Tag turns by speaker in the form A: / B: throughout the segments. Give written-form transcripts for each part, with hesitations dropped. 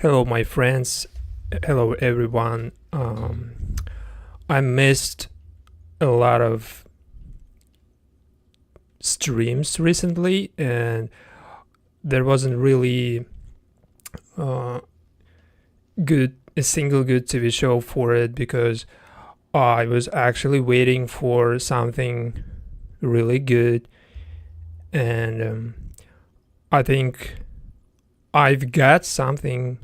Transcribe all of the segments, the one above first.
A: Hello, my friends. Hello, everyone. I missed a lot of streams recently, and there wasn't really uh, a single good TV show for it because I was actually waiting for something really good, and I think I've got something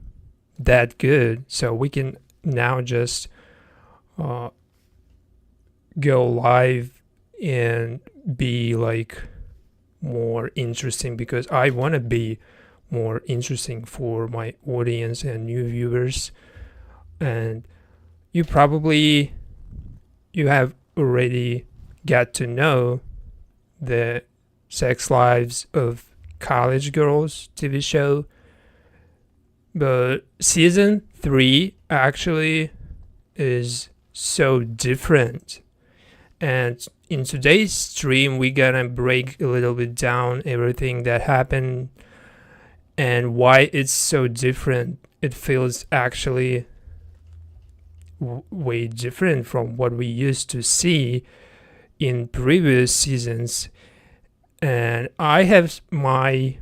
A: that good, so we can now just uh, go live and be like more interesting because I want to be more interesting for my audience and new viewers. And you have already got to know the sex lives of college girls TV show, but season 3 actually is so different. And in today's stream, we're gonna break a little bit down everything that happened and why it's so different. It feels actually way different from what we used to see in previous seasons. And I have my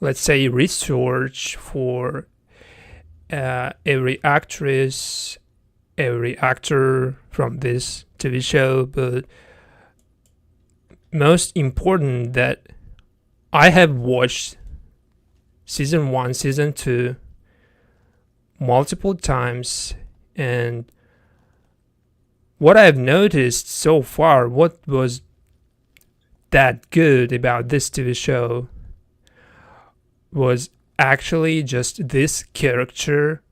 A: let's say research for every actress, every actor from this TV show, but most important that I have watched season 1, season 2 multiple times, and what I've noticed so far, what was that good about this TV show was actually just this character,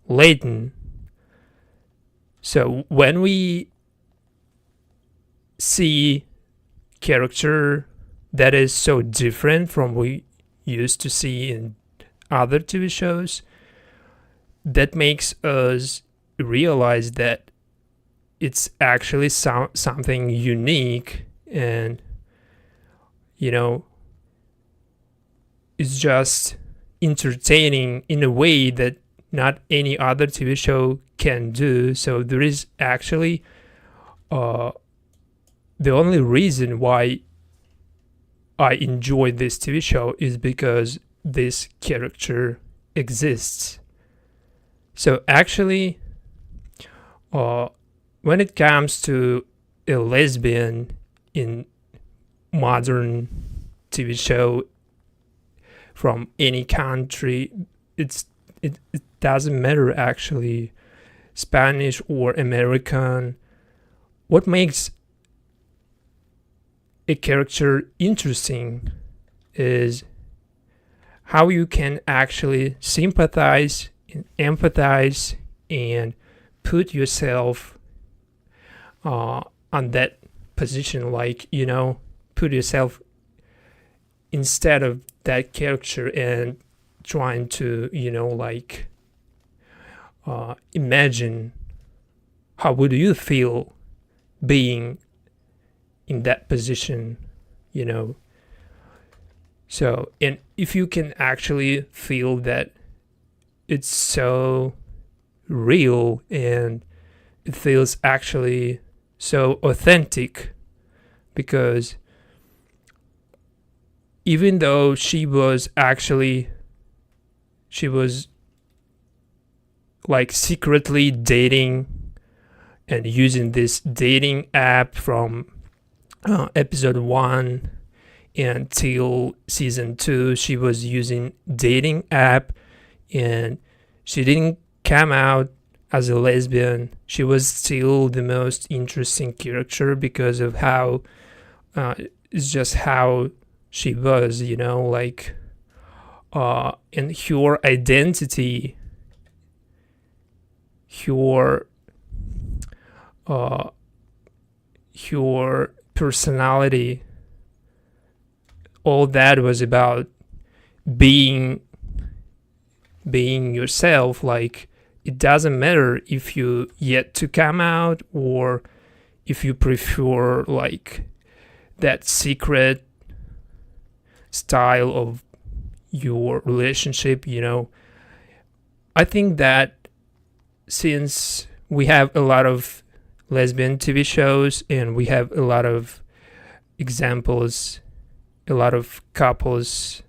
A: Leighton. So when we see character that is so different from we used to see in other TV shows, that makes us realize that it's actually something unique, and it's just entertaining in a way that not any other TV show can do. So there is actually the only reason why I enjoy this TV show is because this character exists. So actually, when it comes to a lesbian in modern TV show from any country, it doesn't matter actually, Spanish or American. What makes a character interesting is how you can actually sympathize and empathize and put yourself on that position, like put yourself instead of that character and trying to imagine how would you feel being in that position. So, and if you can actually feel that it's so real and it feels actually so authentic, because even though she was like secretly dating and using this dating app from episode 1 until season 2, she was using dating app and she didn't come out as a lesbian. She was still the most interesting character because of how it's just how she was, and her identity, her personality, all that was about being yourself. Like, it doesn't matter if you yet to come out or if you prefer like that secret style of your relationship, I think that since we have a lot of lesbian TV shows and we have a lot of examples, a lot of couples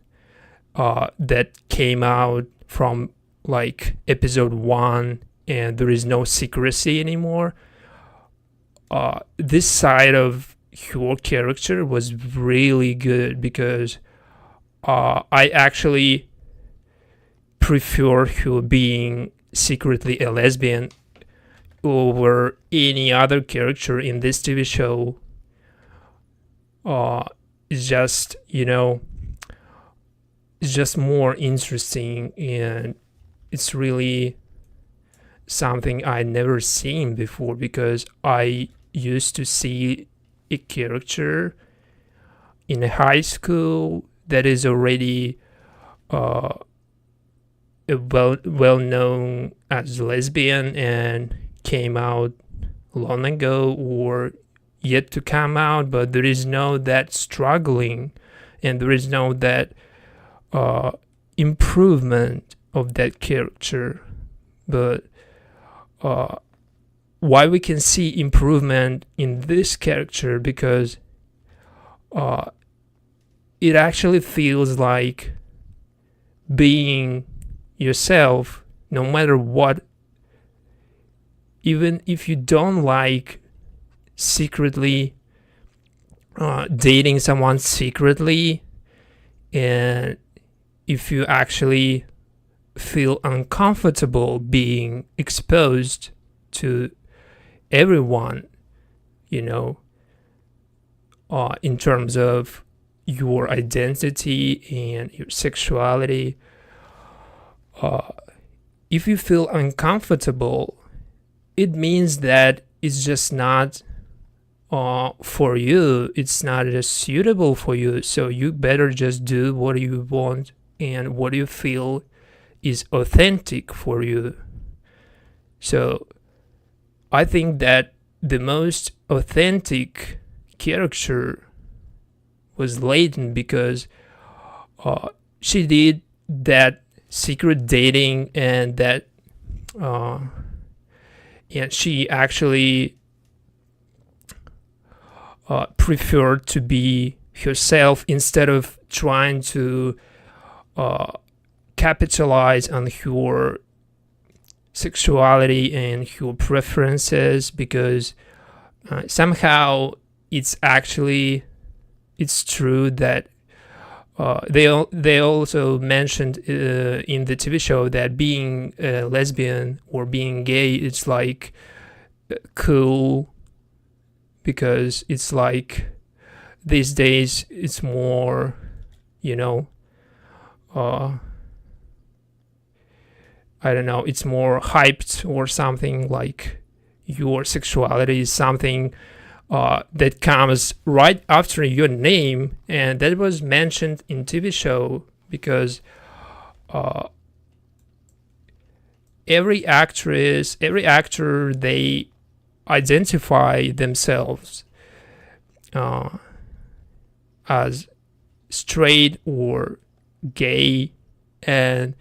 A: that came out from like episode 1 and there is no secrecy anymore, this side of your character was really good because I actually prefer her being secretly a lesbian over any other character in this TV show. It's just, it's just more interesting, and it's really something I never seen before, because I used to see a character in a high school that is already well known as lesbian and came out long ago or yet to come out, but there is no that struggling and there is no that improvement of that character. But why we can see improvement in this character, because it actually feels like being yourself no matter what. Even if you don't like secretly dating someone secretly, and if you actually feel uncomfortable being exposed to everyone, in terms of your identity and your sexuality, if you feel uncomfortable, it means that it's just not for you. It's not just suitable for you. So you better just do what you want and what you feel is authentic for you. So I think that the most authentic character was Leighton, because she did that secret dating and that and she actually preferred to be herself instead of trying to capitalize on her sexuality and her preferences, because somehow it's true that they also mentioned in the TV show that being a lesbian or being gay, it's like cool, because it's like these days it's more, I don't know, it's more hyped or something, like your sexuality is something that comes right after your name, and that was mentioned in TV show because every actor, they identify themselves as straight or gay, and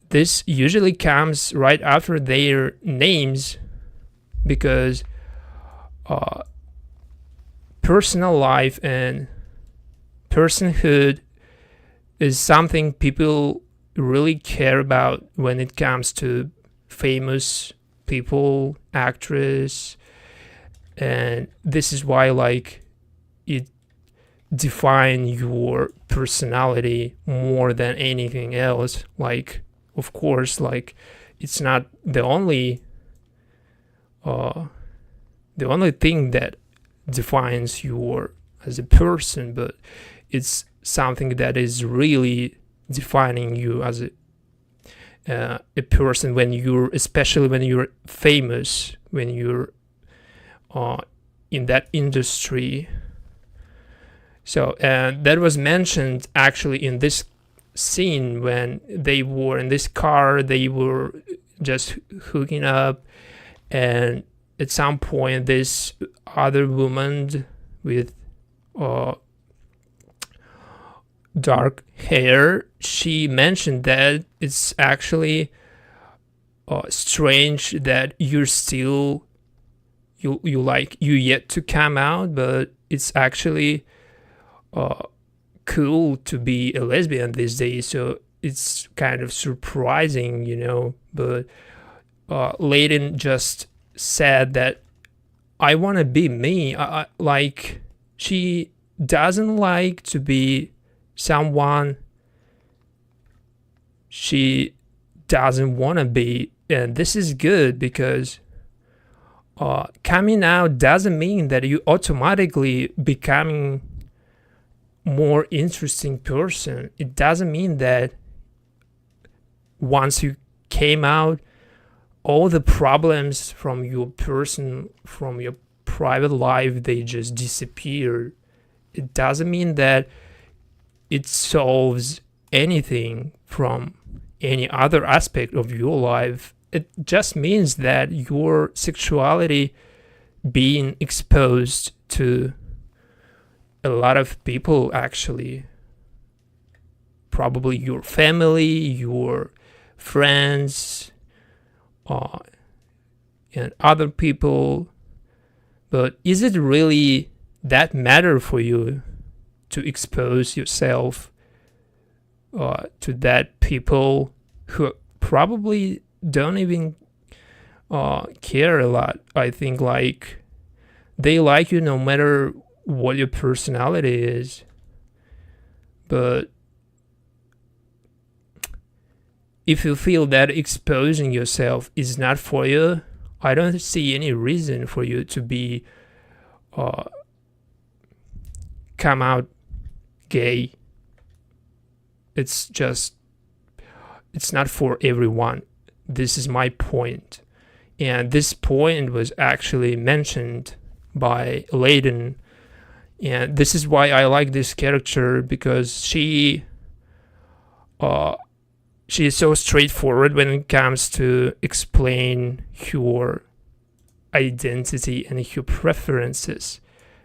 A: this usually comes right after their names, because personal life and personhood is something people really care about when it comes to famous people, actors, and this is why it define your personality more than anything else. Of course, it's not the only thing that defines you as a person, but it's something that is really defining you as a person especially when you're famous, when you're in that industry. So that was mentioned actually in this scene when they were in this car, they were just hooking up, and at some point this other woman with dark hair, she mentioned that it's actually strange that you're still you yet to come out, but it's actually cool to be a lesbian these days. So it's kind of surprising, But Leighton just said that I want to be me. Like, she doesn't like to be someone she doesn't want to be, and this is good because coming out doesn't mean that you automatically becoming more interesting person. It doesn't mean that once you came out, all the problems from your private life, they just disappear. It doesn't mean that it solves anything from any other aspect of your life. It just means that your sexuality being exposed to a lot of people, actually, probably your family, your friends, and other people. But is it really that matter for you to expose yourself to that people who probably don't even care a lot? I think like they like you no matter what your personality is. But if you feel that exposing yourself is not for you, I don't see any reason for you to be come out gay. It's not for everyone. This is my point. And this point was actually mentioned by Leighton. And this is why I like this character, because she is so straightforward when it comes to explain her identity and her preferences.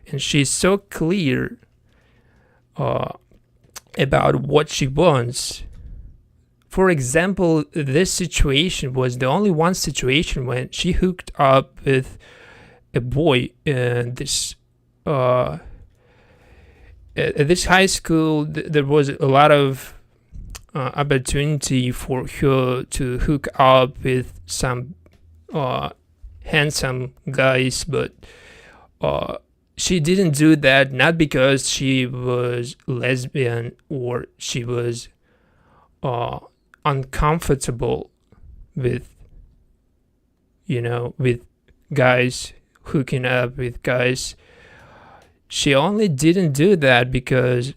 A: And she's so clear about what she wants. For example, this situation was the only one situation when she hooked up with a boy in this at this high school. There was a lot of opportunity for her to hook up with some handsome guys, but she didn't do that, not because she was lesbian or she was uncomfortable with with guys, hooking up with guys. She only didn't do that because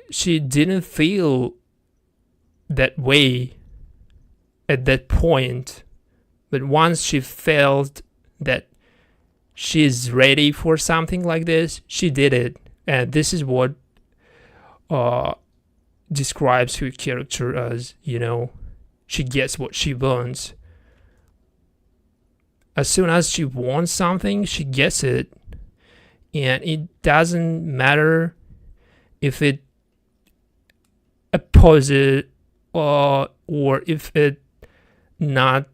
A: she didn't feel that way at that point. But once she felt that she's ready for something like this, she did it. And this is what describes her character as, she gets what she wants. As soon as she wants something, she gets it. And it doesn't matter if it opposes or if it not,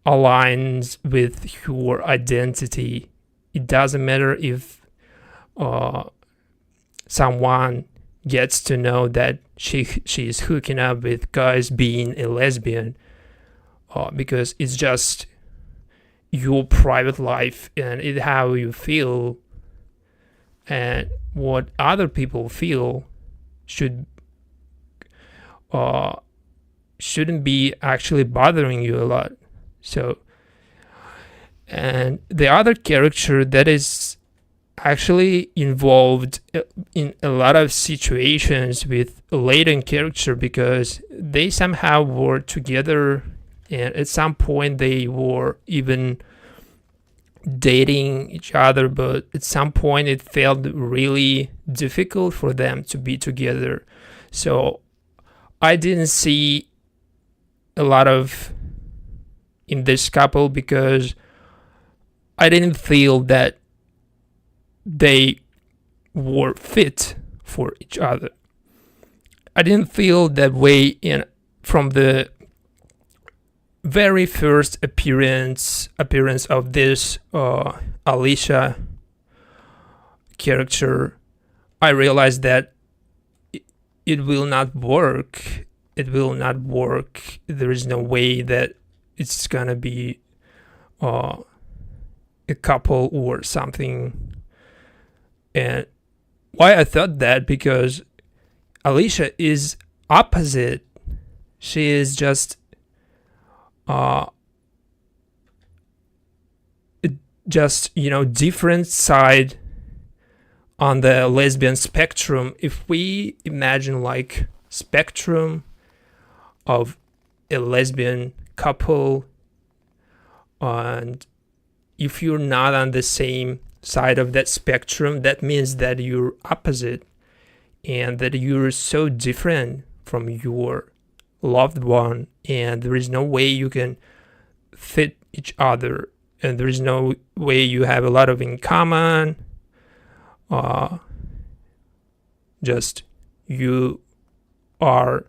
A: aligns with your identity. It doesn't matter if someone gets to know that she's hooking up with guys being a lesbian, because it's just your private life and it's how you feel, and what other people feel shouldn't be actually bothering you a lot. So, and the other character that is actually involved in a lot of situations with Leighton character, because they somehow were together, and at some point they were even dating each other, but at some point it felt really difficult for them to be together. So I didn't see a lot of in this couple because I didn't feel that they were fit for each other. I didn't feel that way from the very first appearance of this Alicia character. I realized that it will not work. It will not work. There is no way that it's gonna be a couple or something. And why I thought that, because Alicia is opposite. She is just different side on the lesbian spectrum. If we imagine like spectrum of a lesbian couple, and if you're not on the same side of that spectrum, that means that you're opposite and that you're so different from your loved one, and there is no way you can fit each other, and there is no way you have a lot of in common. Just you are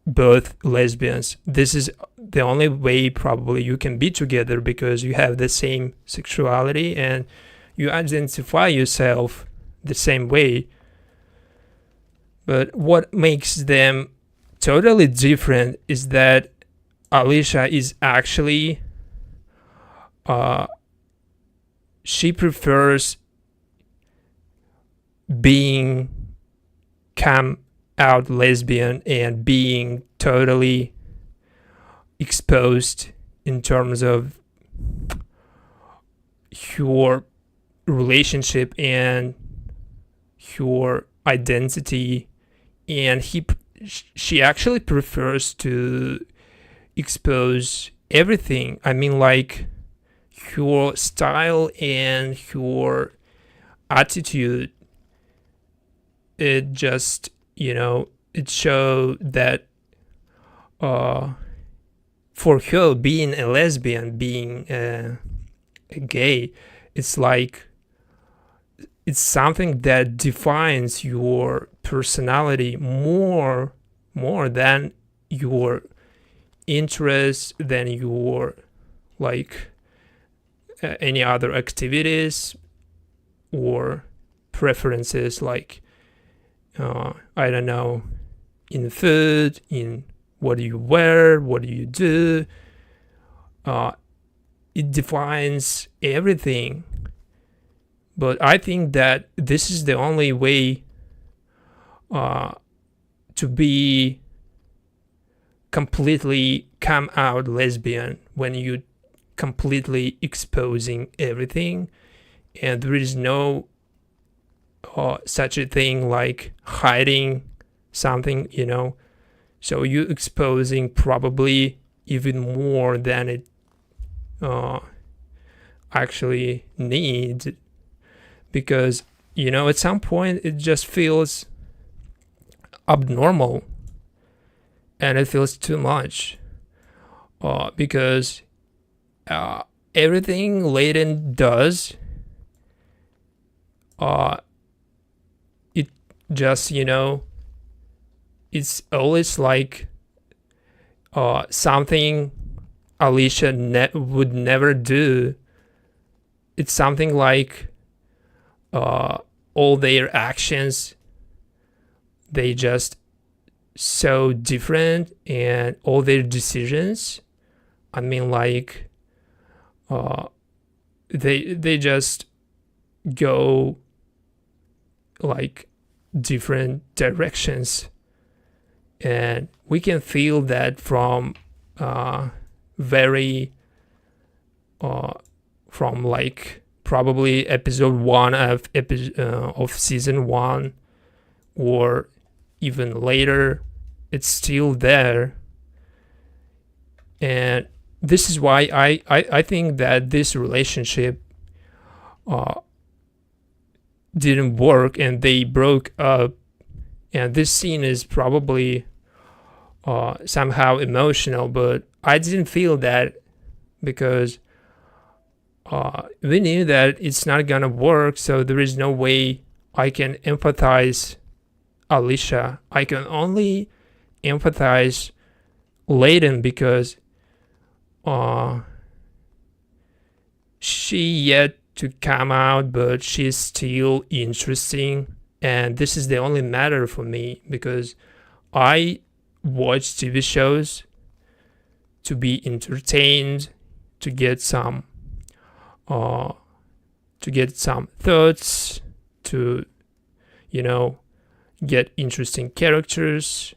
A: both lesbians. This is the only way probably you can be together, because you have the same sexuality and you identify yourself the same way. But what makes them totally different is that Alicia is actually she prefers being come out lesbian and being totally exposed in terms of your relationship and your identity, and she actually prefers to expose everything. I mean, like your style and your attitude, it just, it show that for her, being a lesbian, being a gay, it's like it's something that defines your personality more than your interests, than your like any other activities or preferences, like I don't know, in food, in what do you wear, what do you do. It defines everything. But I think that this is the only way to be completely come out lesbian, when you completely exposing everything, and there is no such a thing like hiding something, so you exposing probably even more than it actually needs, because at some point it just feels abnormal and it feels too much, because everything Leighton does, it just it's always like something Alicia would never do. It's something like all their actions, they just so different, and all their decisions, I mean, like they just go like different directions, and we can feel that from from like probably episode 1 of season 1, or even later. It's still there, and this is why I think that this relationship didn't work and they broke up. And this scene is probably somehow emotional, but I didn't feel that, because we knew that it's not gonna work, so there is no way I can empathize Alicia. I can only empathize Leighton because she yet to come out, but she's still interesting, and this is the only matter for me because I watch TV shows to be entertained, to get some thoughts, to get interesting characters,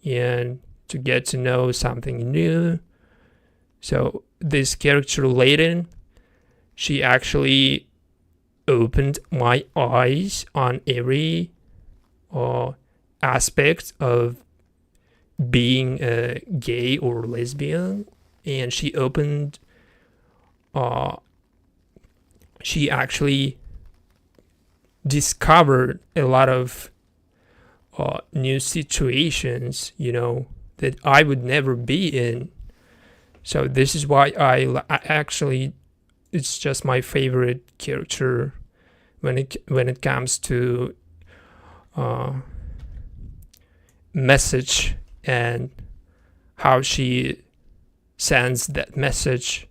A: and to get to know something new. So this character Leighton, she actually opened my eyes on every aspect of being a gay or lesbian, and she actually discovered a lot of new situations, that I would never be in. So this is why I actually, it's just my favorite character when it comes to message and how she sends that message.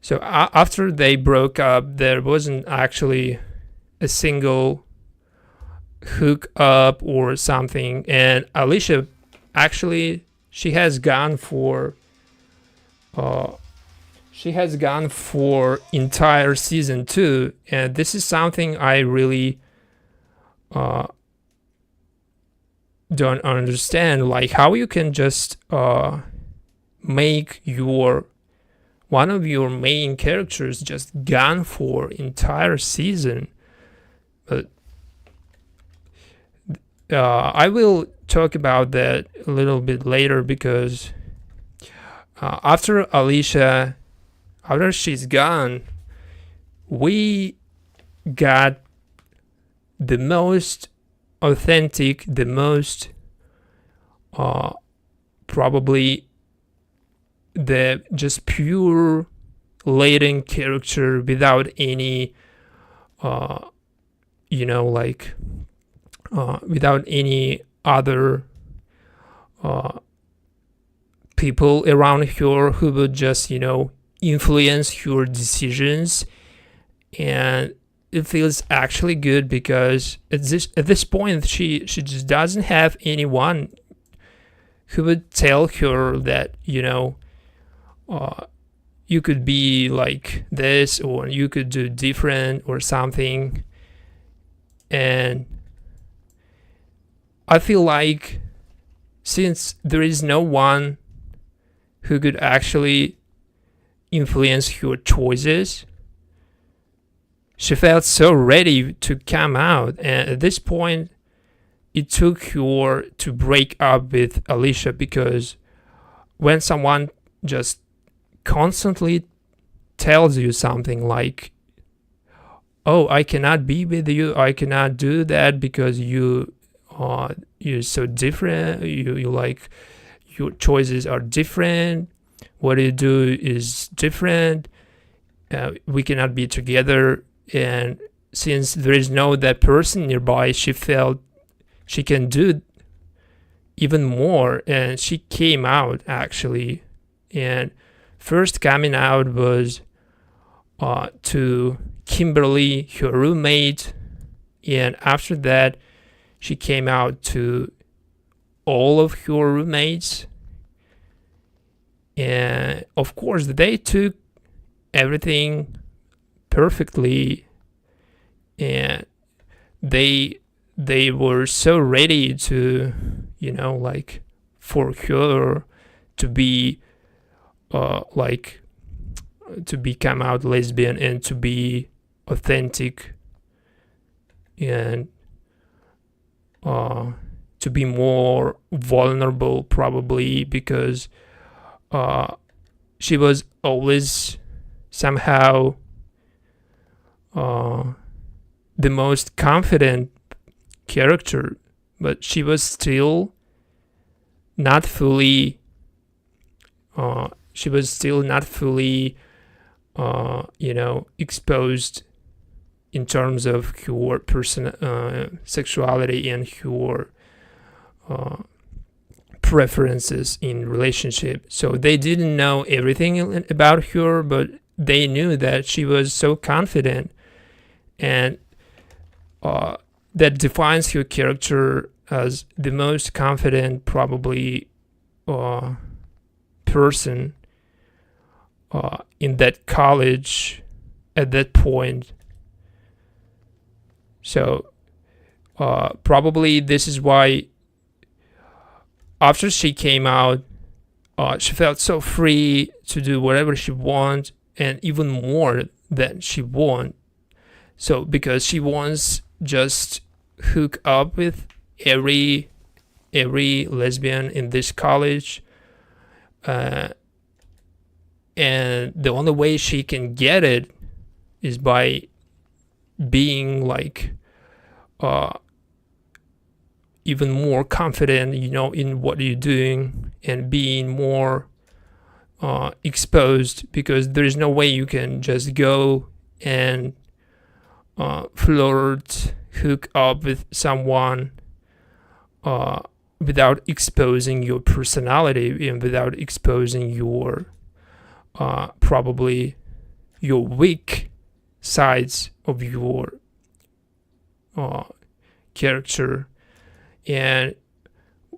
A: So after they broke up, there wasn't actually a single hook up or something, and Alicia actually she has gone for entire season 2, and this is something I really don't understand, like how you can just make one of your main characters just gone for entire season. But I will talk about that a little bit later, because after Alicia, after she's gone, we got the most authentic, the most probably the just pure Leighton character without any without any other people around her who would just influence her decisions. And it feels actually good because at this point she just doesn't have anyone who would tell her that you could be like this or you could do different or something. And I feel like since there is no one who could actually influence her choices, she felt so ready to come out. And at this point, it took her to break up with Alicia, because when someone just constantly tells you something like, oh, I cannot be with you, I cannot do that because you're so different, you like your choices are different, what you do is different, we cannot be together. And since there is no that person nearby, she felt she can do even more, and she came out actually. And first coming out was to Kimberly, her roommate, and after that she came out to all of her roommates. And of course they took everything perfectly, and they were so ready to for her to be to become out lesbian and to be authentic and to be more vulnerable, probably because she was always somehow the most confident character, but she was still not fully exposed in terms of her sexuality and her preferences in relationship. So they didn't know everything about her, but they knew that she was so confident, and that defines her character as the most confident, probably, person in that college at that point. So probably this is why after she came out, she felt so free to do whatever she wants, and even more than she wants. So because she wants just hook up with every lesbian in this college, and the only way she can get it is by being like even more confident, in what you're doing, and being more exposed, because there's no way you can just go and flirt, hook up with someone without exposing your personality and without exposing your probably your weak sides of your character. And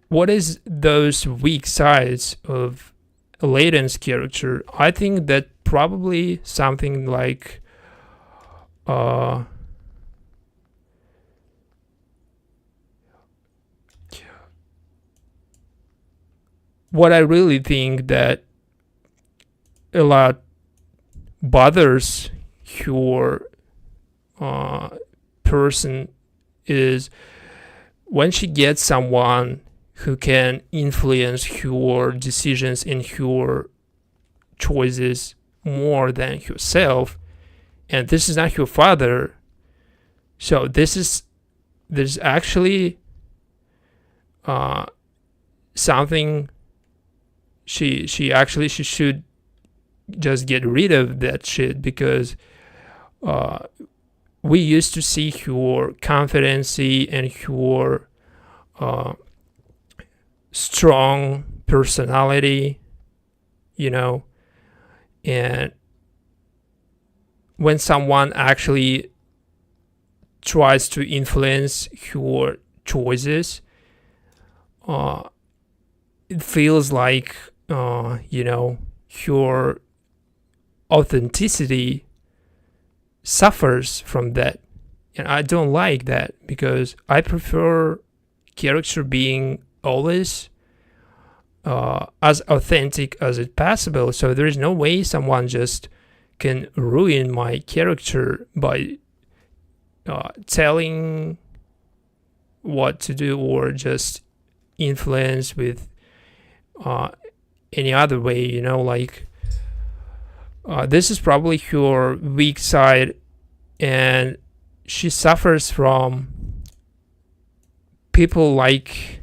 A: what is those weak sides of Leighton's character? I think that probably something like what I really think that a lot bothers your person is when she gets someone who can influence her decisions and her choices more than herself, and this is not her father. So there's actually something she should just get rid of that shit, because we used to see her confidence and her strong personality, and when someone actually tries to influence her choices, it feels like her authenticity suffers from that, and I don't like that, because I prefer character being always as authentic as it possible. So there is no way someone just can ruin my character by telling what to do, or just influence with any other way, this is probably her weak side, and she suffers from people like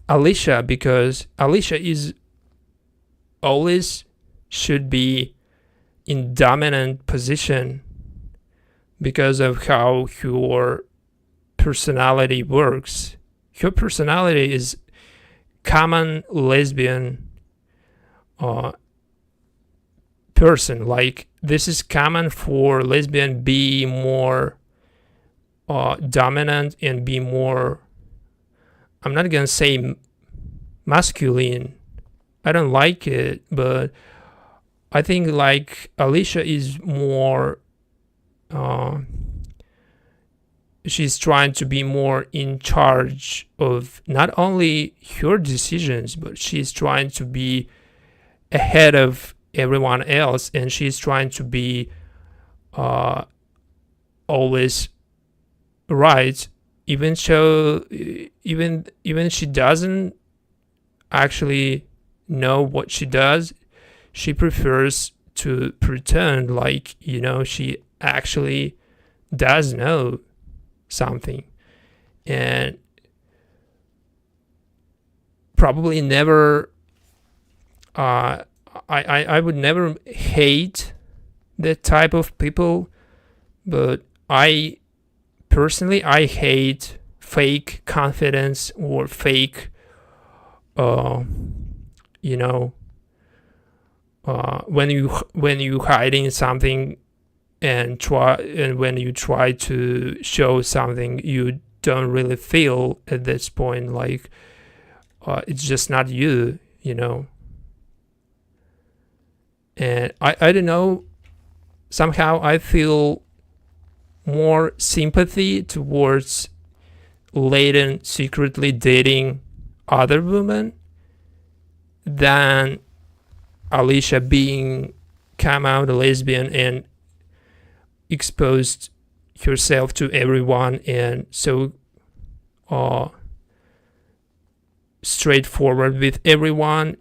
A: Alicia, because Alicia is always should be in dominant position because of how her personality works. Her personality is common lesbian person. Like, this is common for lesbian be more dominant and be more, I'm not gonna say masculine, I don't like it, but I think like Alicia is more she's trying to be more in charge of not only her decisions, but she's trying to be ahead of everyone else, and she's trying to be always right, even she doesn't actually know what she does. She prefers to pretend like she actually does know something, and probably never I would never hate that type of people, but I personally hate fake confidence or fake you know when you hiding something and when you try to show something you don't really feel at this point, like it's just not you, and I don't know, somehow I feel more sympathy towards Leighton secretly dating other women than Alicia being come out a lesbian and exposed herself to everyone and so straightforward with everyone.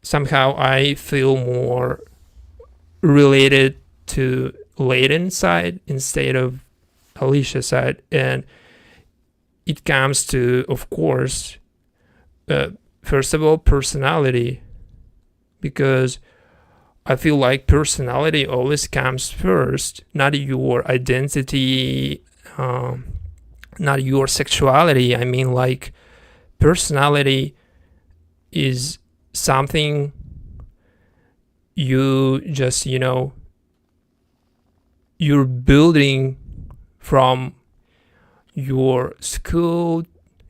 A: Somehow I feel more related to Leighton's side instead of Alicia's side, and it comes to, of course, first of all, personality, because I feel like personality always comes first, not your identity, not your sexuality. I mean, like, personality is something you just, you're building from your school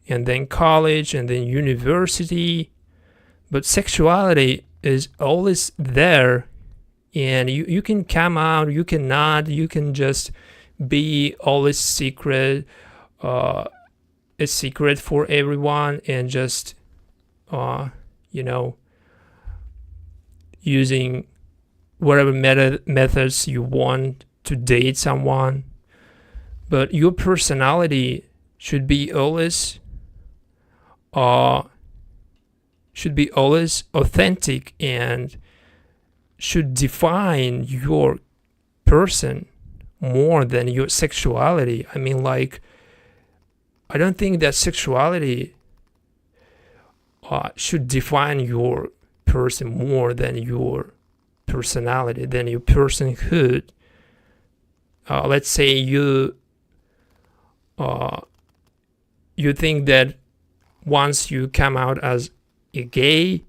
A: and then college and then university, but sexuality is always there, and you can come out, you cannot, you can just be always secret, a secret for everyone, and just using whatever methods you want to date someone. But your personality should be always authentic and should define your person more than your sexuality. I mean, like, I don't think that sexuality should define your person more than your personality, than your personhood. Let's say you think that once you come out as a gay,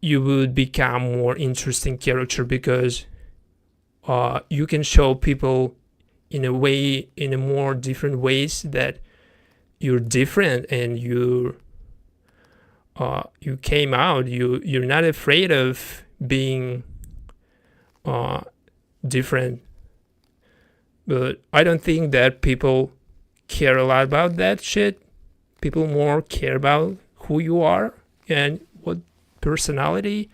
A: you would become more interesting character because you can show people in a more different ways that you're different, and you came out. You're not afraid of being different. But I don't think that people care a lot about that shit. People more care about who you are and what personality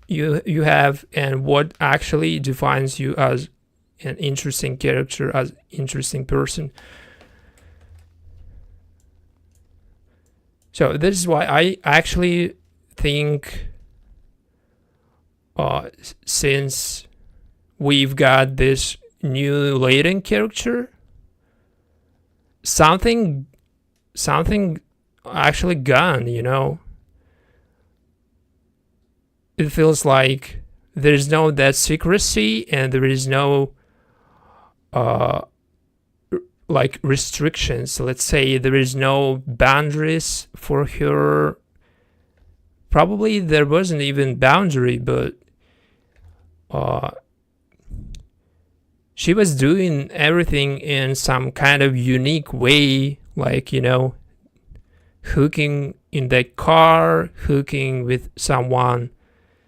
A: you have, and what actually defines you as an interesting character, as interesting person. So this is why I actually think since we've got this new Leighton character, something actually gone, It feels like there's no that secrecy, and there is no like restrictions. Let's say there is no boundaries for her. Probably there wasn't even boundary, but she was doing everything in some kind of unique way, like, hooking in that car, hooking with someone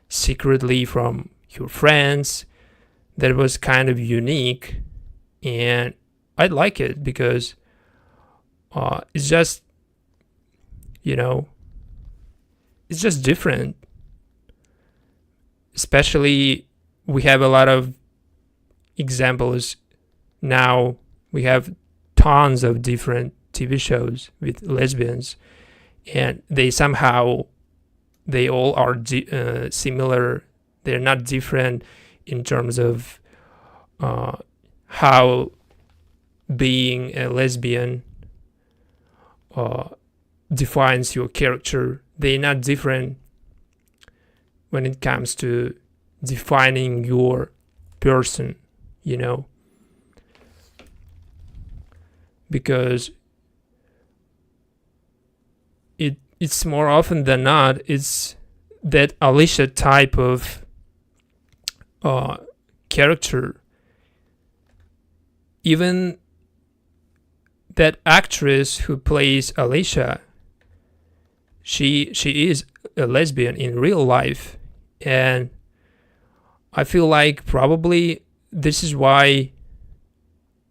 A: secretly from your friends. That was kind of unique, and I like it because it's just, it's just different. Especially, we have a lot of examples now. We have tons of different TV shows with lesbians, and they all are similar. They're not different in terms of how being a lesbian defines your character. they're not different when it comes to defining your person, you know, because it's more often than not, it's that Alicia type of character. Even that actress who plays Alicia, she is a lesbian in real life, and I feel like probably this is why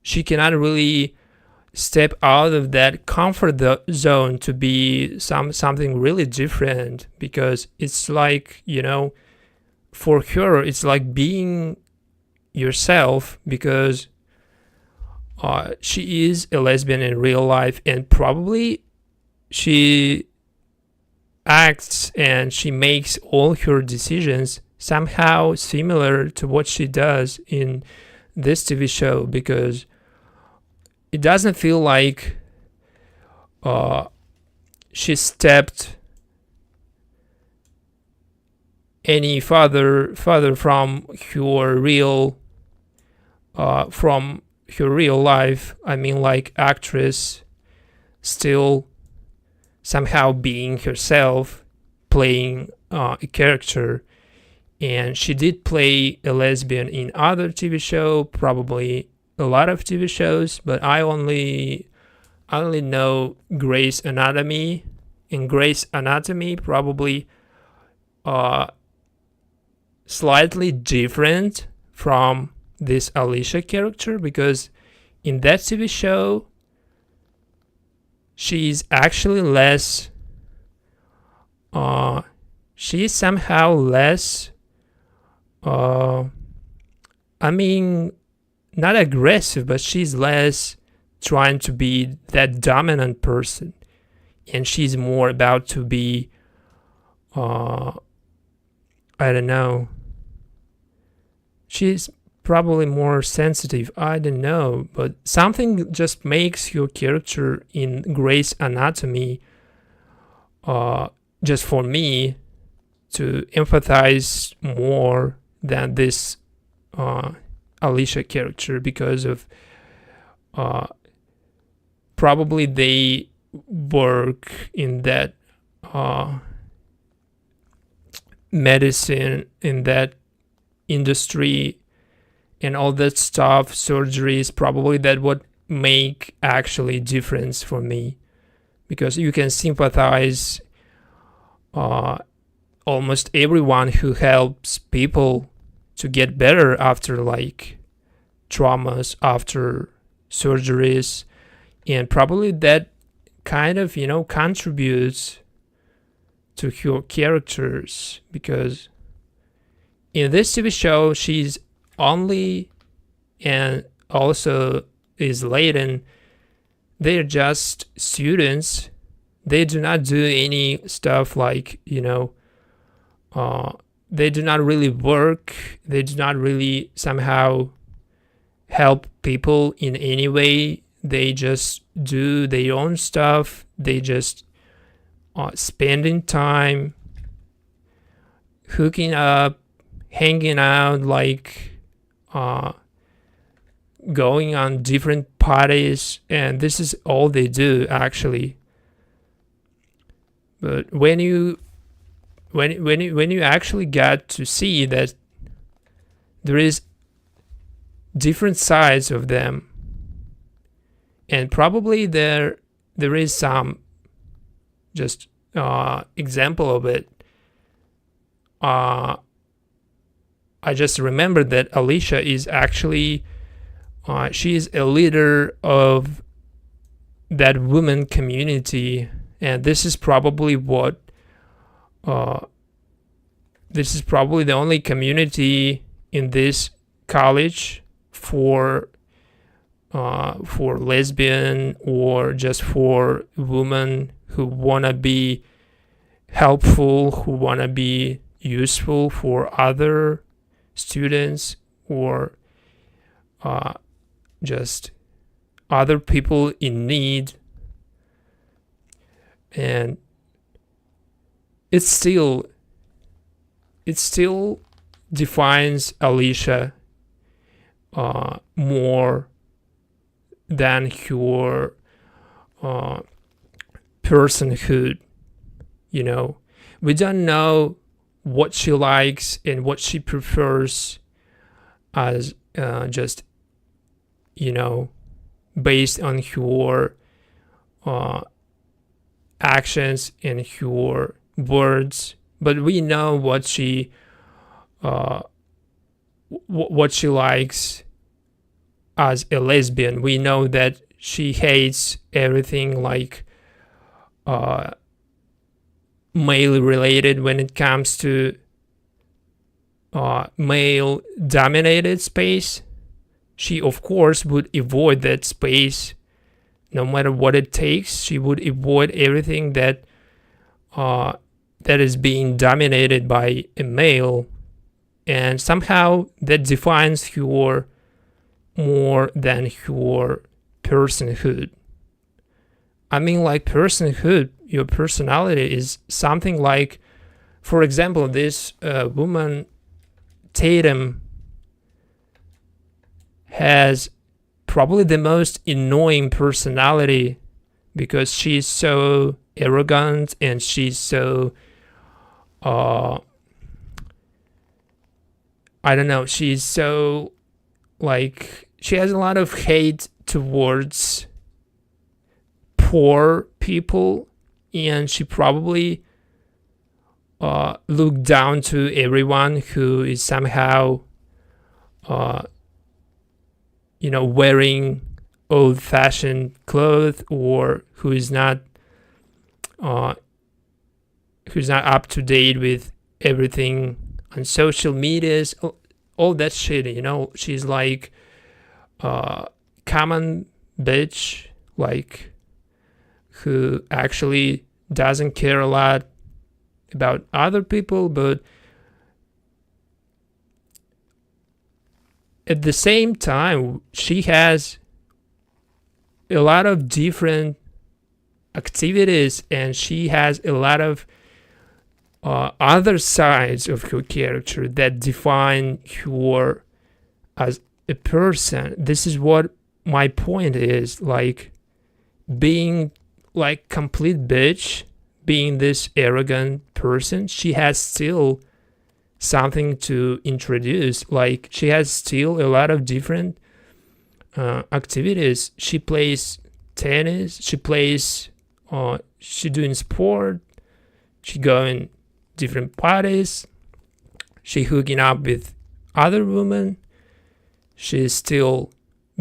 A: she cannot really step out of that comfort zone to be something really different, because it's like, you know, for her it's like being yourself, because she is a lesbian in real life, and probably she acts and she makes all her decisions somehow similar to what she does in this TV show, because it doesn't feel like she stepped any further from her real life. I mean, like, actress still somehow being herself, playing a character. And she did play a lesbian in other TV show, probably a lot of TV shows, but I only know Grey's Anatomy. In Grey's Anatomy, probably slightly different from this Alicia character, because in that TV show she's actually less she's somehow less I mean, not aggressive, but she's less trying to be that dominant person, and she's more about to be I don't know, she's probably more sensitive, I don't know, but something just makes your character in Grey's Anatomy just for me to empathize more than this Alicia character, because of probably they work in that medicine, in that industry and all that stuff, surgeries, probably that would make actually difference for me, because you can sympathize almost everyone who helps people to get better after like traumas, after surgeries, and probably that kind of, you know, contributes to her characters, because in this TV show she's only, and also is Leighton, they're just students. They do not do any stuff like, you know, they do not really work, they do not really somehow help people in any way. They just do their own stuff. They just spending time hooking up, hanging out, like going on different parties, and this is all they do actually. But when you actually got to see that there is different sides of them, and probably there is some just example of it. I just remembered that Alicia is actually she is a leader of that women community, and this is probably what this is probably the only community in this college for lesbian or just for women who want to be helpful, who want to be useful for other students, or just other people in need. And it still defines Alicia more than her personhood. We don't know what she likes and what she prefers as just based on her actions and her words, but we know what she likes as a lesbian. We know that she hates everything like male related when it comes to male dominated space. She of course would avoid that space no matter what it takes. She would avoid everything that is being dominated by a male, and somehow that defines her more than her personhood. I mean, like, personhood, your personality is something like, for example, this woman Tatum has probably the most annoying personality because she's so arrogant and she's so I don't know, she's so, like, she has a lot of hate towards poor people, and she probably looked down to everyone who is somehow wearing old-fashioned clothes, or who's not up to date with everything on social medias, all that shit. She's like common bitch, like, who actually doesn't care a lot about other people, but at the same time she has a lot of different activities, and she has a lot of other sides of her character that define her as a person. This is what my point is, like, being like complete bitch, being this arrogant person, she has still something to introduce. Like, she has still a lot of different activities. She plays tennis, she doing sport, she going different parties, she hooking up with other women, she's still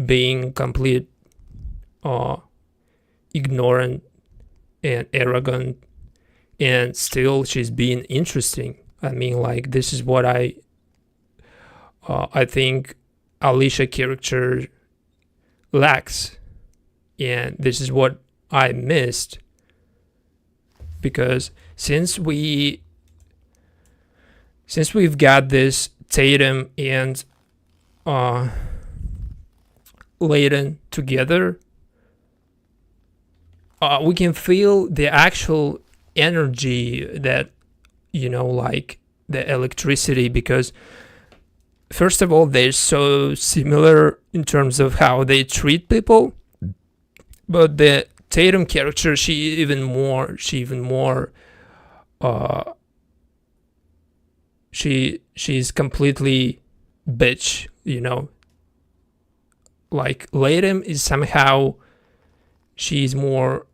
A: being complete ignorant and arrogant, and still she's being interesting. I mean, like, this is what I think Alicia character lacks, and this is what I missed, because since we've got this Tatum and Leighton together, we can feel the actual energy that, like the electricity, because first of all, they're so similar in terms of how they treat people, but the Tatum character, she's even more she's completely bitch. Like, Leighton is somehow, she's more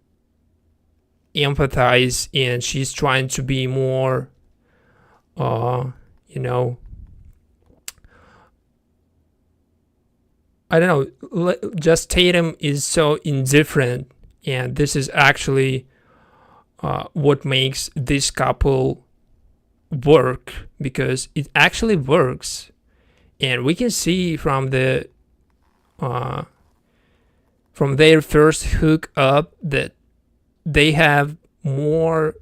A: empathize, and she's trying to be more I don't know, just Tatum is so indifferent, and this is actually what makes this couple work, because it actually works, and we can see from their first hook up that they have more.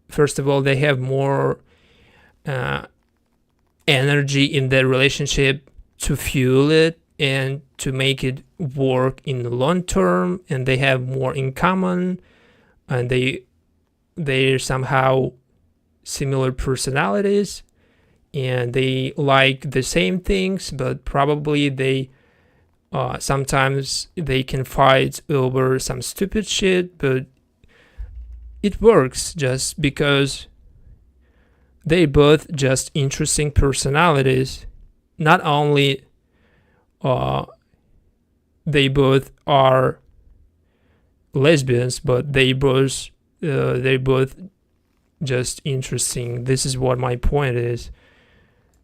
A: First of all, they have more energy in their relationship to fuel it and to make it work in the long term, and they have more in common, and they they're somehow similar personalities and they like the same things, but probably they sometimes they can fight over some stupid shit, but it works just because they both just interesting personalities. Not only they both are lesbians, but they both just interesting. This is what my point is.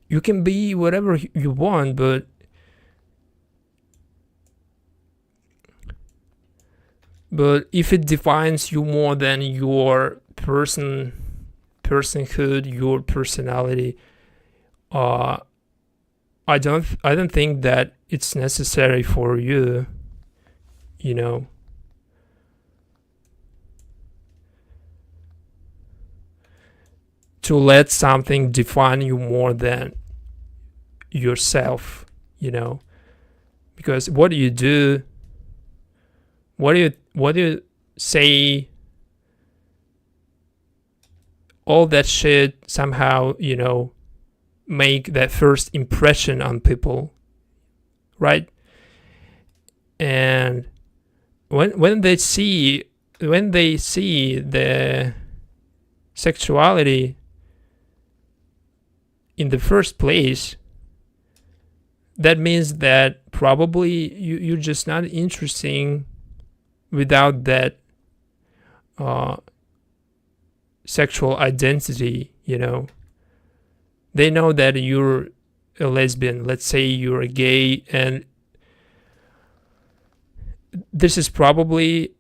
A: You can be whatever you want, but if it defines you more than your personhood, your personality, I don't think that it's necessary for you, you know, to let something define you more than yourself, you know, because what do you do? What do you say? All that shit somehow, you know, make that first impression on people, right? And when they see the sexuality in the first place, that means that probably you're just not interesting without that sexual identity, you know. They know that you're a lesbian, let's say you're a gay, and this is probably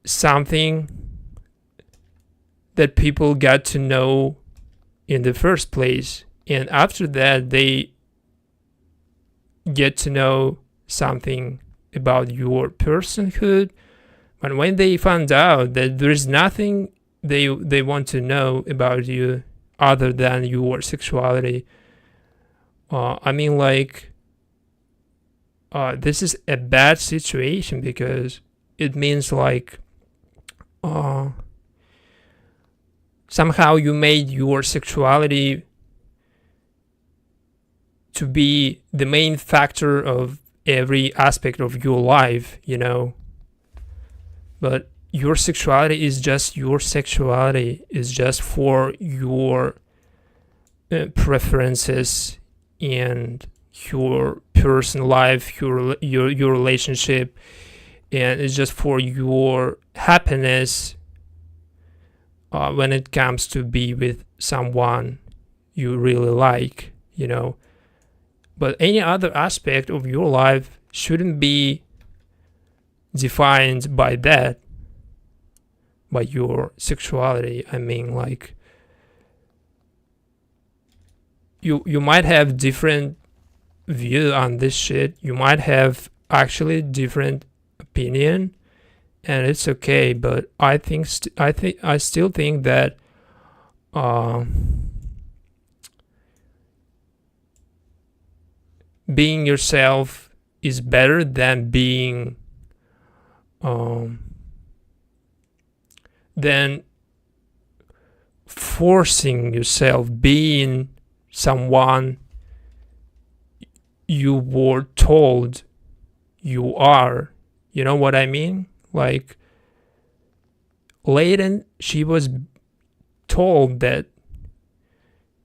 A: something that people got to know in the first place, and after that they get to know something about your personhood. But when they find out that there's nothing they want to know about you other than your sexuality, I mean, like, this is a bad situation, because it means like somehow you made your sexuality to be the main factor of every aspect of your life, you know. But your sexuality is just your sexuality, is just for your preferences and your personal life, your relationship, and it's just for your happiness when it comes to be with someone you really like, you know. But any other aspect of your life shouldn't be defined by that, by your sexuality. I mean, like, you might have different view on this shit. You might have actually different opinion, and it's okay. But I still think that being yourself is better than being than forcing yourself being someone you were told you are. You know what I mean? Like, Leighton, she was told that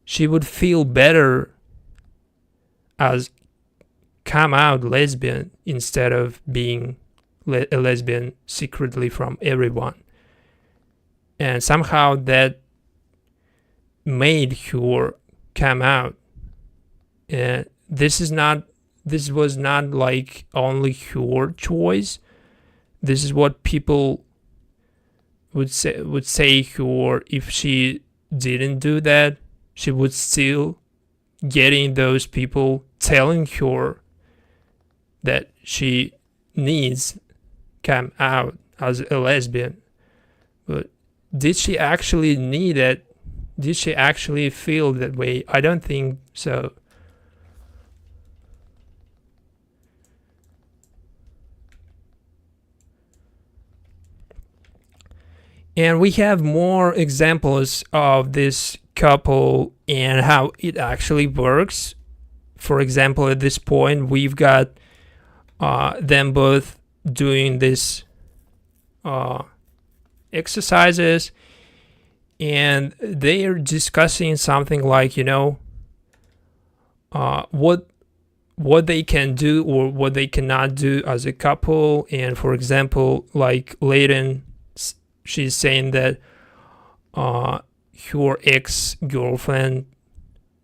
A: she would feel better as come out lesbian instead of being a lesbian secretly from everyone, and somehow that made her come out. And this was not like only her choice. This is what people would say her. If she didn't do that, she would still getting those people telling her that she needs come out as a lesbian. But did she actually need it? Did she actually feel that way? I don't think so. And we have more examples of this couple and how it actually works. For example, at this point, we've got them both doing this exercises, and they are discussing something like, what they can do or what they cannot do as a couple. And for example, like Leighton, she's saying that her ex-girlfriend,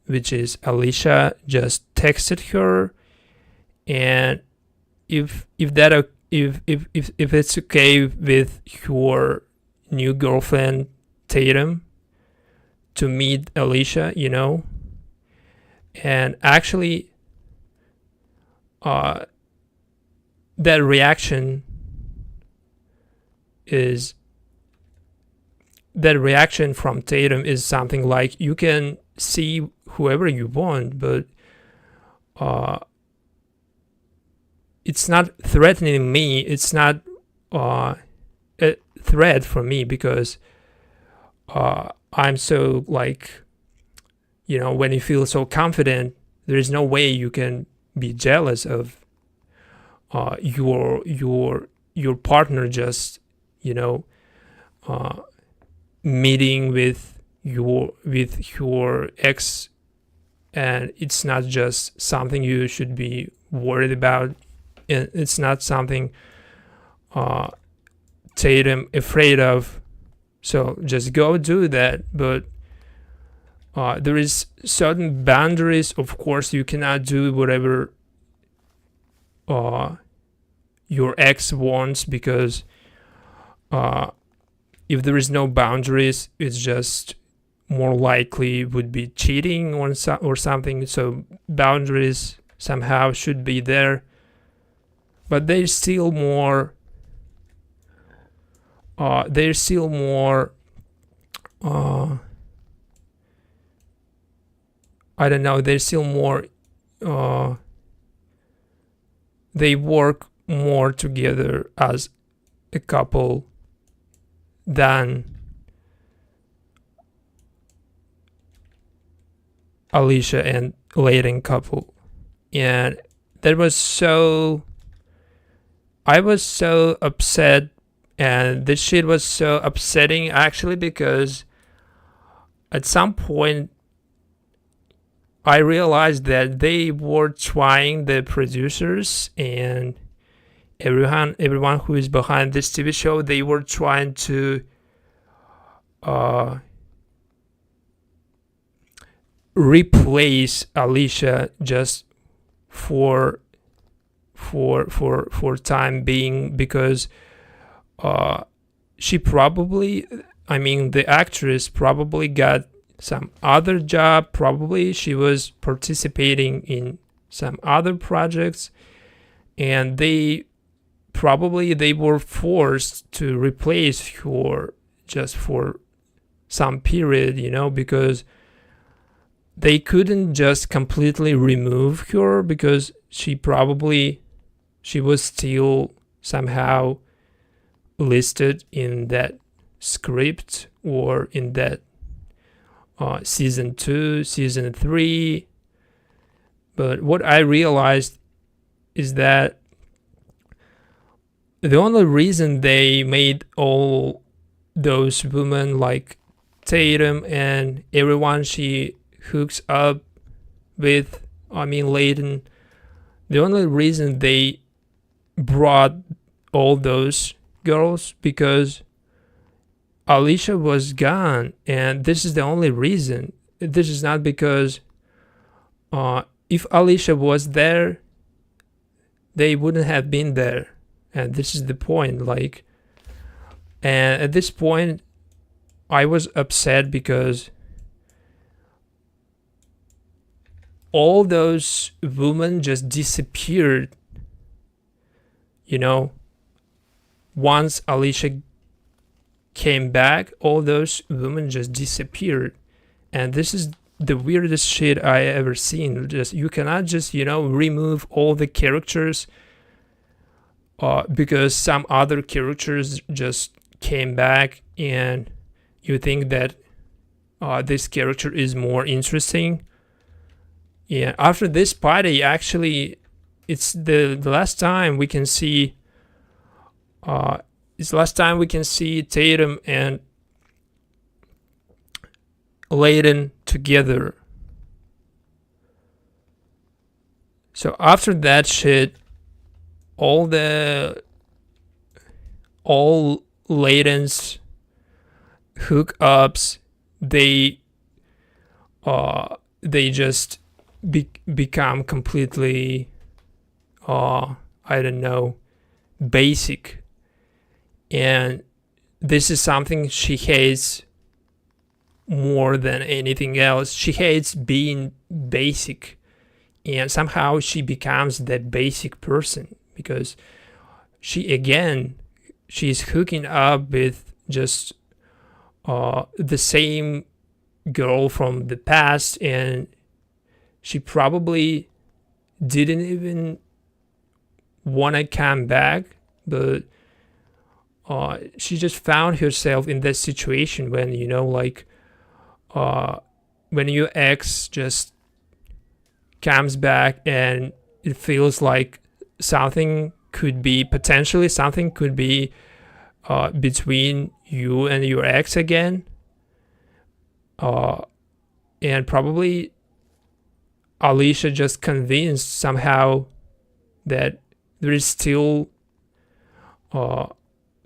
A: which is Alicia, just texted her, and if it's okay with her new girlfriend Tatum to meet Alicia, and actually that reaction from Tatum is something like, you can see whoever you want, but it's not threatening me. It's not a threat for me, because I'm so when you feel so confident, there is no way you can be jealous of your partner just meeting with your ex, and it's not just something you should be worried about. It's not something Tatum afraid of. So just go do that. But there is certain boundaries. Of course, you cannot do whatever your ex wants, because if there is no boundaries, it's just more likely would be cheating or something. So boundaries somehow should be there, but there's still more I don't know, there's still more they work more together as a couple than Alicia and Leighton couple. And I was so upset, and this shit was so upsetting actually, because at some point I realized that they were trying, the producers and everyone who is behind this TV show, they were trying to replace Alicia just for time being, because she probably, the actress probably got some other job. Probably she was participating in some other projects, and they were forced to replace her just for some period, because they couldn't just completely remove her, because she was still somehow listed in that script or in that season 2, season 3. But what I realized is that the only reason they made all those women like Tatum and everyone she hooks up with, Leighton, the only reason they brought all those girls because Alicia was gone, and this is the only reason. This is not because if Alicia was there, they wouldn't have been there, and this is the point. And at this point, I was upset because all those women just disappeared. Once Alicia came back, all those women just disappeared, and this is the weirdest shit I ever seen. You cannot just remove all the characters because some other characters just came back and you think that this character is more interesting. Yeah, after this party, actually, it's the last time we can see. It's the last time we can see Tatum and Leighton together. So after that shit, all Leighton's hookups, they just become completely I don't know, basic. And this is something she hates more than anything else. She hates being basic, and somehow she becomes that basic person because she's hooking up with just the same girl from the past, and she probably didn't even want to come back, but she just found herself in that situation when, you know, like when your ex just comes back and it feels like something could be between you and your ex again. And probably Alicia just convinced somehow that there is still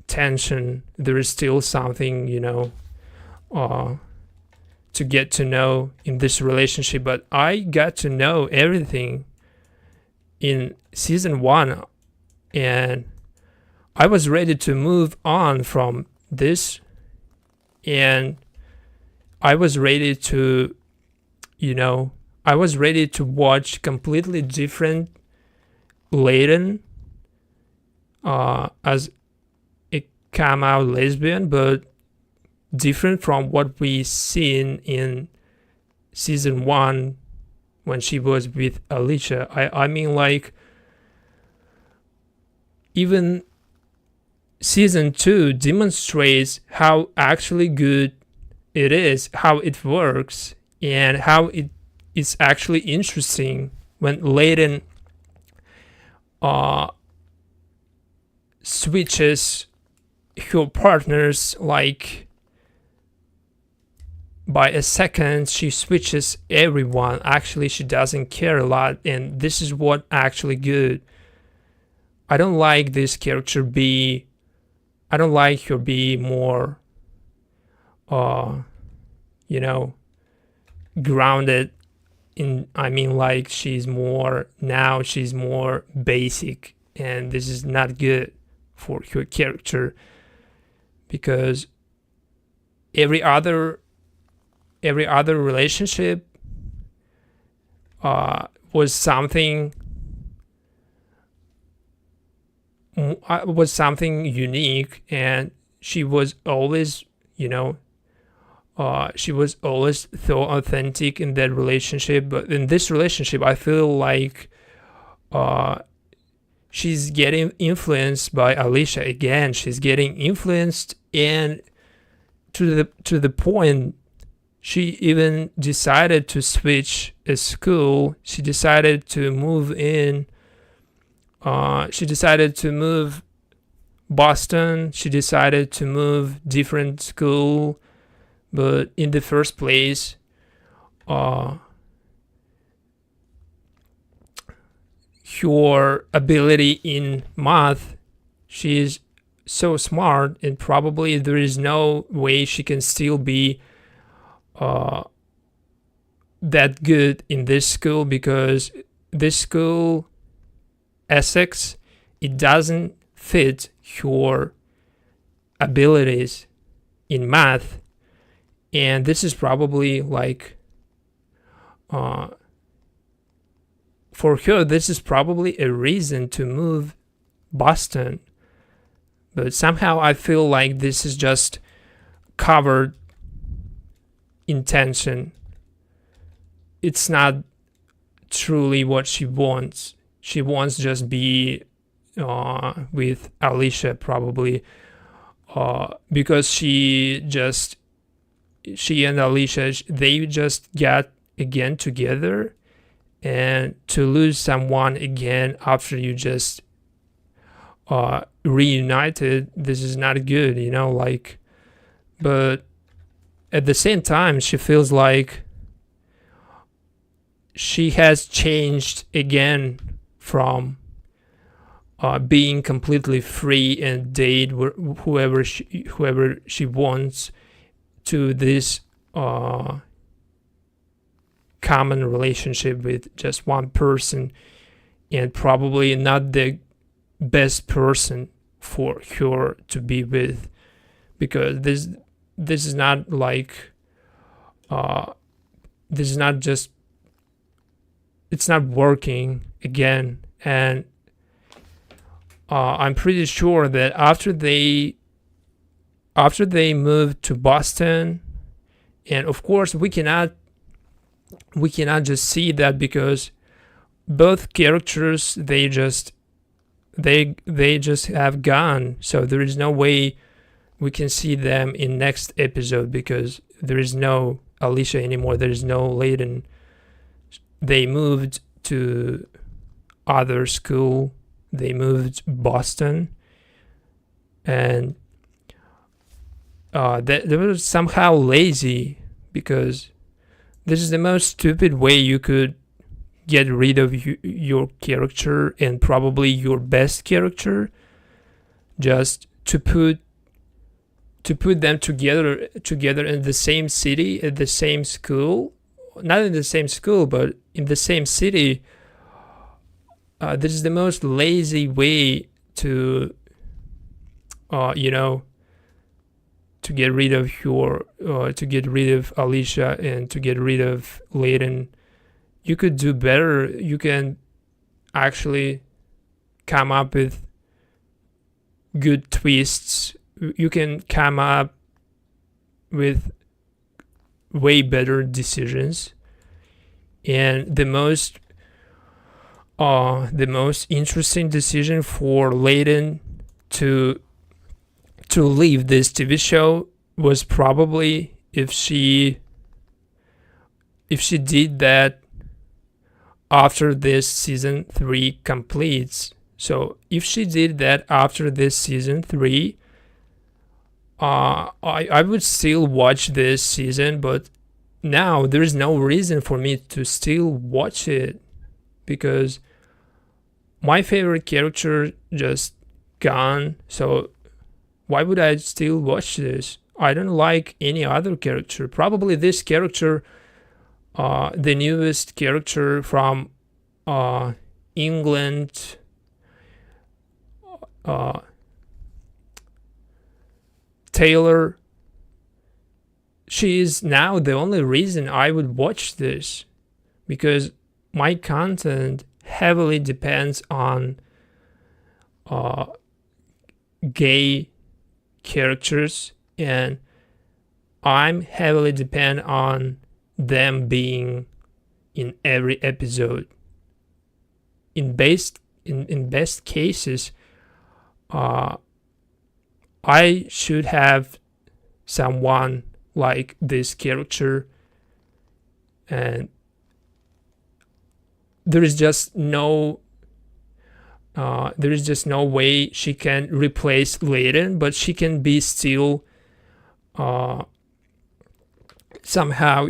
A: tension, there is still something, you know, to get to know in this relationship. But I got to know everything in season 1, and I was ready to move on from this, and I was ready to, you know, I was ready to watch completely different Leighton as a come out lesbian, but different from what we seen in season 1 when she was with Alicia. I mean, like, even season 2 demonstrates how actually good it is, how it works, and how it is actually interesting when Leighton switches her partners, like by a second. She switches everyone. Actually, she doesn't care a lot, and this is what actually good. I don't like this character I don't like her be more you know, grounded in, I mean, like, she's more basic, and this is not good for her character, because every other relationship was something unique, and she was always, you know, she was always so authentic in that relationship. But in this relationship, I feel like she's getting influenced by Alicia again. She's getting influenced, and to the point she even decided to switch a school. She decided to move in. She decided to move Boston. She decided to move different school. But in the first place, her ability in math, she's so smart, and probably there is no way she can still be that good in this school, because this school, Essex, it doesn't fit her abilities in math. And this is probably like, for her, this is probably a reason to move Boston. But somehow I feel like this is just covered intention. It's not truly what she wants. She wants just be with Alicia, probably. because she and Alicia, they just got again together, and to lose someone again after you just reunited, this is not good, like. But at the same time, she feels like she has changed again from being completely free and date whoever she wants, to this common relationship with just one person, and probably not the best person for her to be with, because this is not like this is not just, it's not working again. And I'm pretty sure that after they moved to Boston, and of course we cannot just see that, because both characters, they just have gone, so there is no way we can see them in next episode, because there is no Alicia anymore, there is no Leighton. They moved to other school, they moved Boston, and they were somehow lazy, because this is the most stupid way you could get rid of your character, and probably your best character, just to put them together in the same city, at the same school, not in the same school, but in the same city. This is the most lazy way to to get rid of Alicia and to get rid of Leighton. You could do better. You can actually come up with good twists. You can come up with way better decisions. And the most interesting decision for Leighton to leave this TV show was probably if she did that after this season 3 completes. So if she did that after this season 3, I would still watch this season, but now there is no reason for me to still watch it, because my favorite character just gone. So why would I still watch this? I don't like any other character. Probably this character, the newest character from England, Taylor, she is now the only reason I would watch this, because my content heavily depends on gay characters, and I'm heavily depend on them being in every episode. In best cases, I should have someone like this character, and there is just no way she can replace Leighton, but she can be still somehow,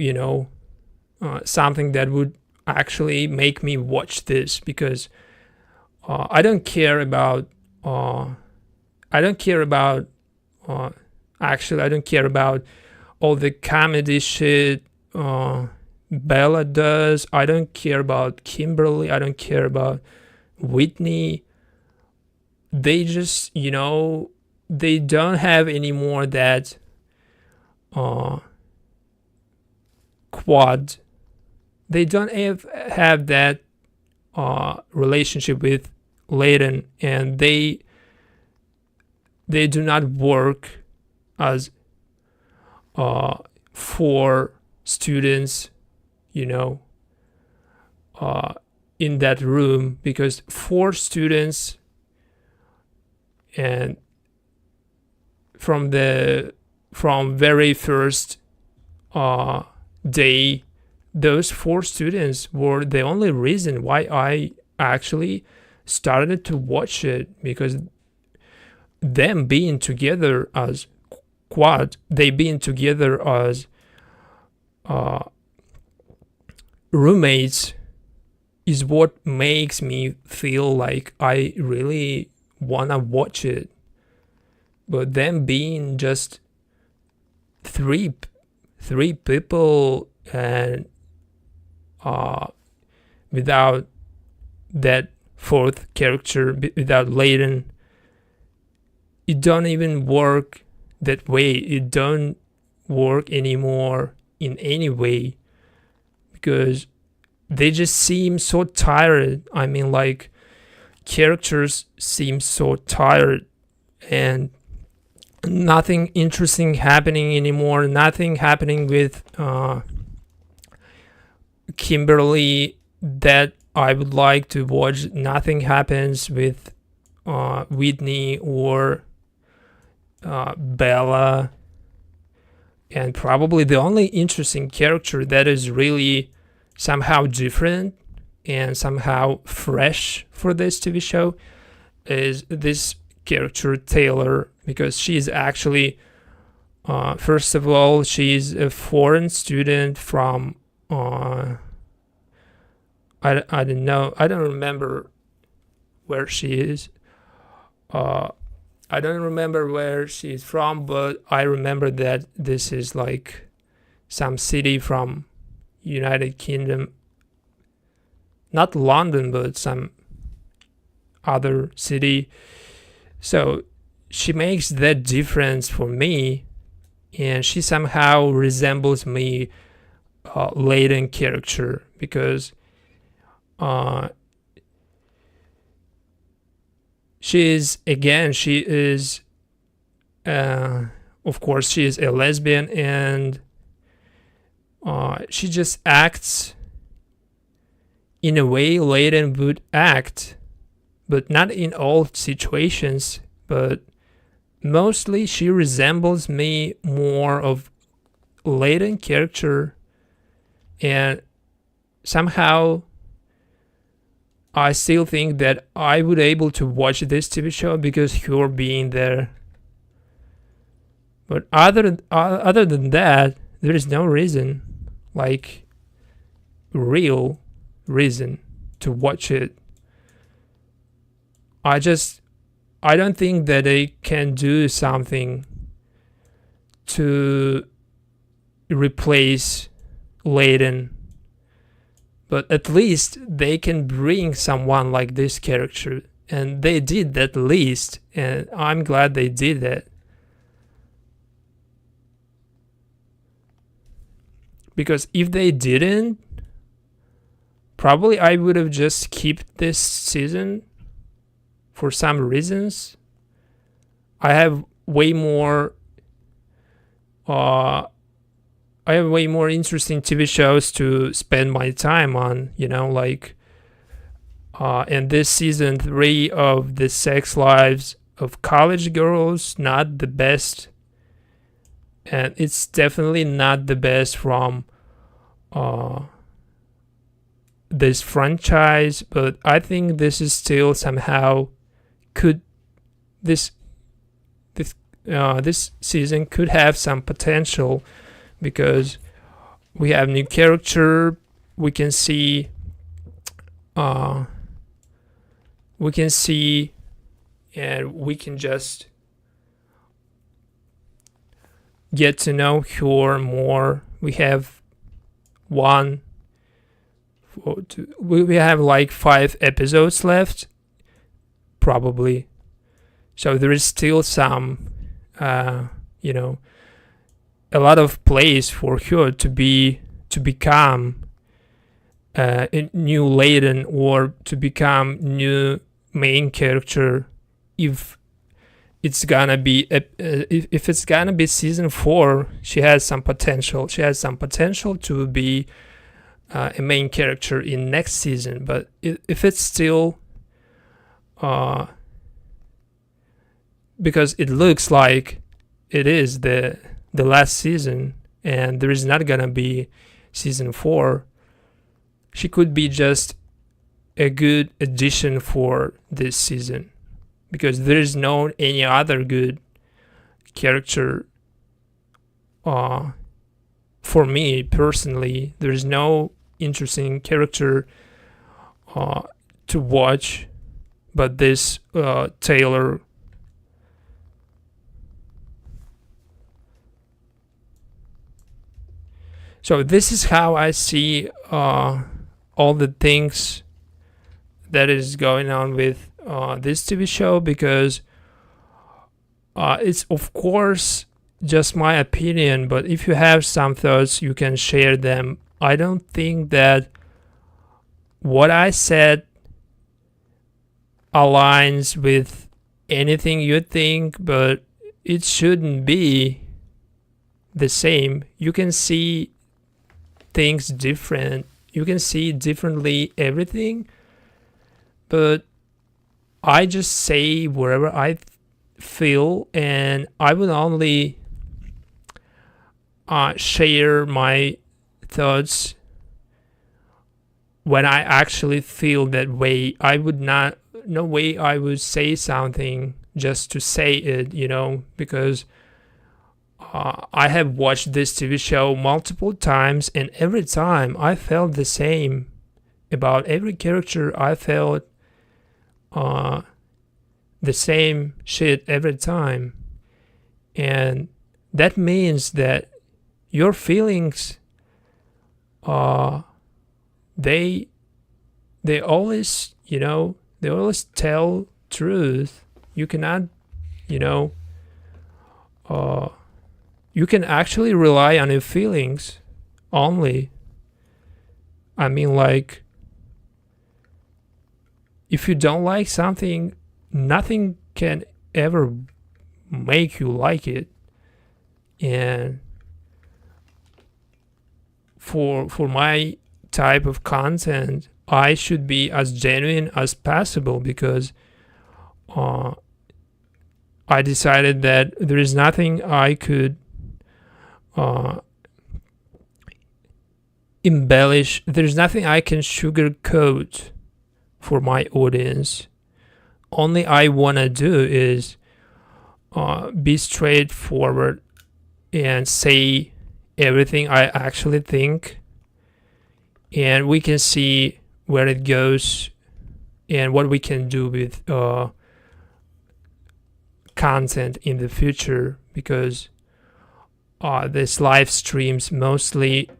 A: something that would actually make me watch this, because I don't care about all the comedy shit Bella does. I don't care about Kimberly. I don't care about Whitney. They just, they don't have anymore that quad. They don't have that relationship with Leighton, and they do not work as for students, in that room, because 4 students and from very first day, those 4 students were the only reason why I actually started to watch it, because them being together as they being together as roommates is what makes me feel like I really wanna watch it. But them being just three people, and without that 4th character, without Leighton, it don't even work that way. It don't work anymore in any way, because they just seem so tired. I mean, like, characters seem so tired, and nothing interesting happening anymore. Nothing happening with Kimberly that I would like to watch. Nothing happens with Whitney or Bella. And probably the only interesting character that is really somehow different and somehow fresh for this TV show is this character Taylor, because she's actually first of all, she's a foreign student from I don't know, I don't remember where she is. I don't remember where she's from, but I remember that this is like some city from United Kingdom, not London, but some other city. So she makes that difference for me, and she somehow resembles me, Leighton character, because she is of course she is a lesbian, and she just acts in a way Leighton would act, but not in all situations. But mostly she resembles me more of Leighton character, and somehow I still think that I would able to watch this TV show because her being there. But other than that, there is no reason, like real reason, to watch it. I don't think that they can do something to replace Leighton, but at least they can bring someone like this character, and they did that least, and I'm glad they did that. Because if they didn't, probably I would have just skipped this season for some reasons. I have way more interesting TV shows to spend my time on, like and this season 3 of the sex lives of college girls, not the best, and it's definitely not the best from this franchise, but I think this is still somehow this season could have some potential, because we have new character. We can see and we can just get to know her more. We have we have like 5 episodes left, probably. So there is still some a lot of place for her to become a new Leighton, or to become new main character. If it's gonna be if it's gonna be season 4, she has some potential. She has some potential to be a main character in next season. But if it's still because it looks like it is the last season and there is not gonna be season 4, she could be just a good addition for this season, because there is no any other good character. For me personally, there is no interesting character to watch but this Taylor. So this is how I see all the things that is going on with this TV show, because it's of course just my opinion, but if you have some thoughts, you can share them. I don't think that what I said aligns with anything you think, but it shouldn't be the same. You can see things different. You can see differently everything, but I just say whatever I feel, and I will only share my thoughts when I actually feel that way. I would not, no way I would say something just to say it, because I have watched this TV show multiple times, and every time I felt the same about every character. I felt the same shit every time, and that means that your feelings they always they always tell truth. You cannot you can actually rely on your feelings only. I mean, like, if you don't like something, nothing can ever make you like it. And for my type of content, I should be as genuine as possible, because I decided that there is nothing I could embellish. There's nothing I can sugarcoat for my audience. Only I want to do is be straightforward and say everything I actually think, and we can see where it goes and what we can do with content in the future, because this live streams mostly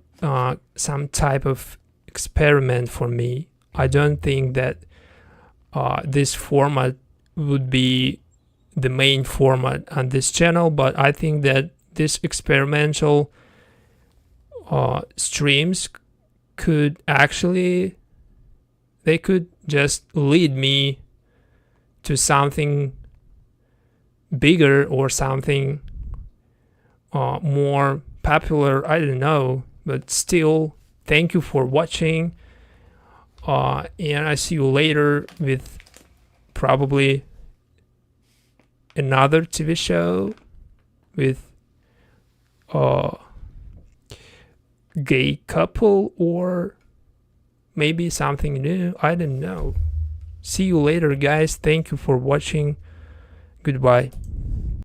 A: some type of experiment for me. I don't think that this format would be the main format on this channel, but I think that this experimental streams could actually, they could just lead me to something bigger or something more popular. I don't know, but still, thank you for watching, and I see you later with probably another TV show with gay couple, or maybe something new. I don't know. See you later, guys. Thank you for watching. Goodbye.